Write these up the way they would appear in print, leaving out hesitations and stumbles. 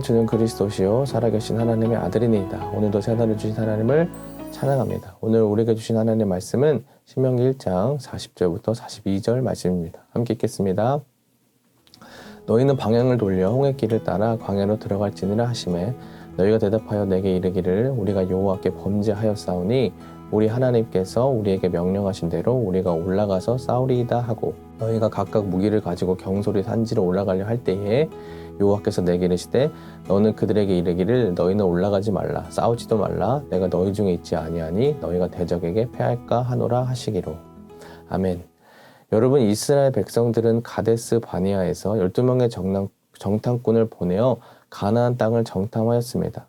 주는 그리스도시요 살아계신 하나님의 아들이니이다. 오늘도 새 날을 주신 하나님을 찬양합니다. 오늘 우리에게 주신 하나님의 말씀은 신명기 1장 40절부터 42절 말씀입니다. 함께 읽겠습니다. 너희는 방향을 돌려 홍해 길을 따라 광야로 들어갈지니라 하시매 너희가 대답하여 내게 이르기를 우리가 여호와께 범죄하였사오니 우리 하나님께서 우리에게 명령하신 대로 우리가 올라가서 싸우리이다 하고 너희가 각각 무기를 가지고 경솔히 산지로 올라가려 할 때에 여호와께서 내게 이르시되 너는 그들에게 이르기를 너희는 올라가지 말라 싸우지도 말라 내가 너희 중에 있지 아니하니 너희가 대적에게 패할까 하노라 하시기로. 아멘. 여러분, 이스라엘 백성들은 가데스 바니아에서 12명의 정탐꾼을 보내어 가나안 땅을 정탐하였습니다.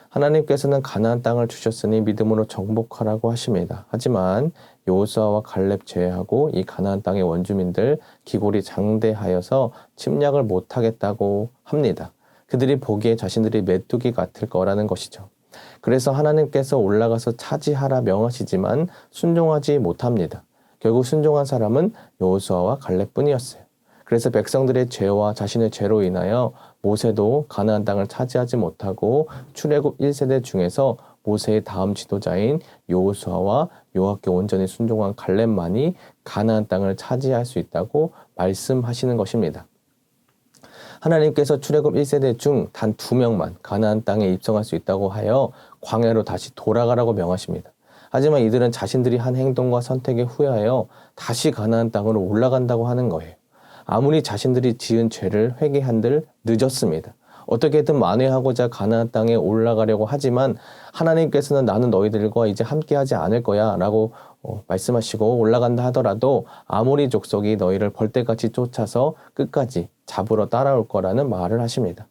하나님께서는 가나안 땅을 주셨으니 믿음으로 정복하라고 하십니다. 하지만 여호수아와 갈렙 제외하고 이 가나안 땅의 원주민들 기골이 장대하여서 침략을 못하겠다고 합니다. 그들이 보기에 자신들이 메뚜기 같을 거라는 것이죠. 그래서 하나님께서 올라가서 차지하라 명하시지만 순종하지 못합니다. 결국 순종한 사람은 여호수아와 갈렙뿐이었어요. 그래서 백성들의 죄와 자신의 죄로 인하여 모세도 가나안 땅을 차지하지 못하고 출애굽 1세대 중에서 모세의 다음 지도자인 여호수아와 여호와께 온전히 순종한 갈렙만이 가나안 땅을 차지할 수 있다고 말씀하시는 것입니다. 하나님께서 출애굽 1세대 중 단 2명만 가나안 땅에 입성할 수 있다고 하여 광야로 다시 돌아가라고 명하십니다. 하지만 이들은 자신들이 한 행동과 선택에 후회하여 다시 가나안 땅으로 올라간다고 하는 거예요. 아무리 자신들이 지은 죄를 회개한들 늦었습니다. 어떻게든 만회하고자 가나안 땅에 올라가려고 하지만 하나님께서는 나는 너희들과 이제 함께하지 않을 거야 라고 말씀하시고 올라간다 하더라도 아모리 족속이 너희를 벌떼같이 쫓아서 끝까지 잡으러 따라올 거라는 말을 하십니다.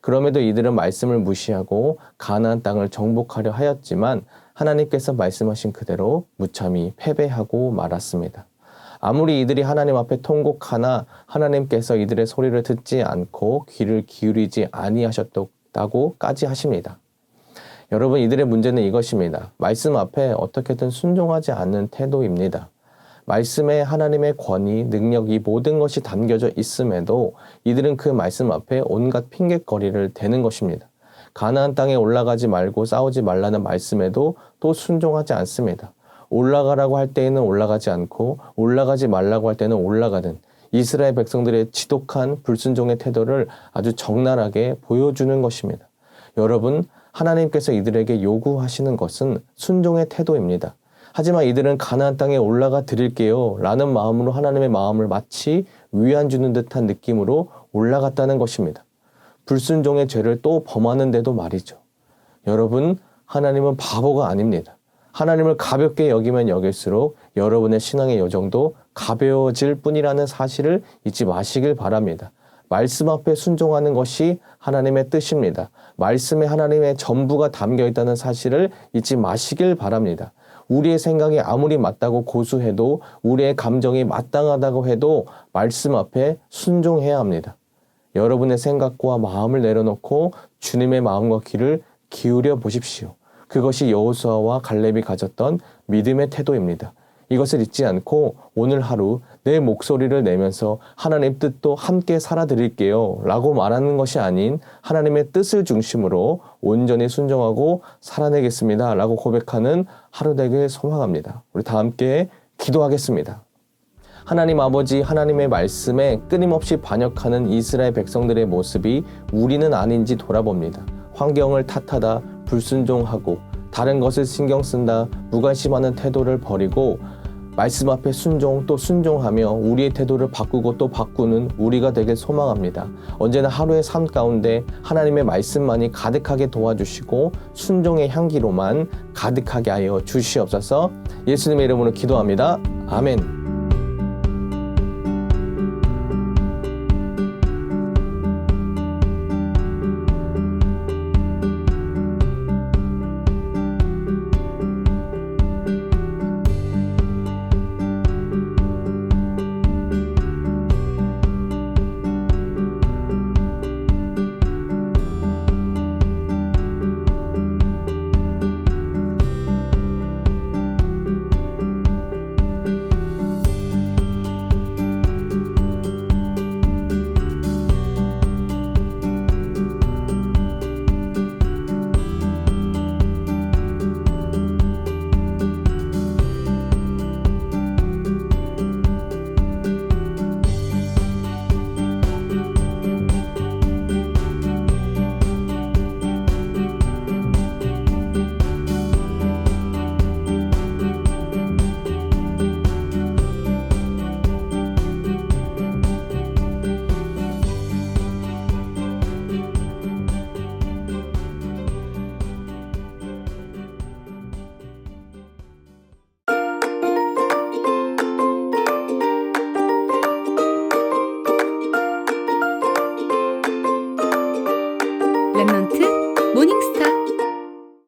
그럼에도 이들은 말씀을 무시하고 가나안 땅을 정복하려 하였지만 하나님께서 말씀하신 그대로 무참히 패배하고 말았습니다. 아무리 이들이 하나님 앞에 통곡하나 하나님께서 이들의 소리를 듣지 않고 귀를 기울이지 아니하셨다고까지 하십니다. 여러분, 이들의 문제는 이것입니다. 말씀 앞에 어떻게든 순종하지 않는 태도입니다. 말씀에 하나님의 권위, 능력, 이 모든 것이 담겨져 있음에도 이들은 그 말씀 앞에 온갖 핑곗거리를 대는 것입니다. 가나안 땅에 올라가지 말고 싸우지 말라는 말씀에도 또 순종하지 않습니다. 올라가라고 할 때에는 올라가지 않고 올라가지 말라고 할 때는 올라가는 이스라엘 백성들의 지독한 불순종의 태도를 아주 적나라하게 보여주는 것입니다. 여러분, 하나님께서 이들에게 요구하시는 것은 순종의 태도입니다. 하지만 이들은 가나안 땅에 올라가 드릴게요 라는 마음으로 하나님의 마음을 마치 위안 주는 듯한 느낌으로 올라갔다는 것입니다. 불순종의 죄를 또 범하는데도 말이죠. 여러분, 하나님은 바보가 아닙니다. 하나님을 가볍게 여기면 여길수록 여러분의 신앙의 여정도 가벼워질 뿐이라는 사실을 잊지 마시길 바랍니다. 말씀 앞에 순종하는 것이 하나님의 뜻입니다. 말씀에 하나님의 전부가 담겨 있다는 사실을 잊지 마시길 바랍니다. 우리의 생각이 아무리 맞다고 고수해도 우리의 감정이 마땅하다고 해도 말씀 앞에 순종해야 합니다. 여러분의 생각과 마음을 내려놓고 주님의 마음과 귀를 기울여 보십시오. 그것이 여호수아와 갈렙이 가졌던 믿음의 태도입니다. 이것을 잊지 않고 오늘 하루 내 목소리를 내면서 하나님 뜻도 함께 살아드릴게요 라고 말하는 것이 아닌 하나님의 뜻을 중심으로 온전히 순종하고 살아내겠습니다 라고 고백하는 하루 되길 소망합니다. 우리 다 함께 기도하겠습니다. 하나님 아버지, 하나님의 말씀에 끊임없이 반역하는 이스라엘 백성들의 모습이 우리는 아닌지 돌아봅니다. 환경을 탓하다 불순종하고 다른 것을 신경 쓴다 무관심하는 태도를 버리고 말씀 앞에 순종 또 순종하며 우리의 태도를 바꾸고 또 바꾸는 우리가 되길 소망합니다. 언제나 하루의 삶 가운데 하나님의 말씀만이 가득하게 도와주시고 순종의 향기로만 가득하게 하여 주시옵소서. 예수님의 이름으로 기도합니다. 아멘.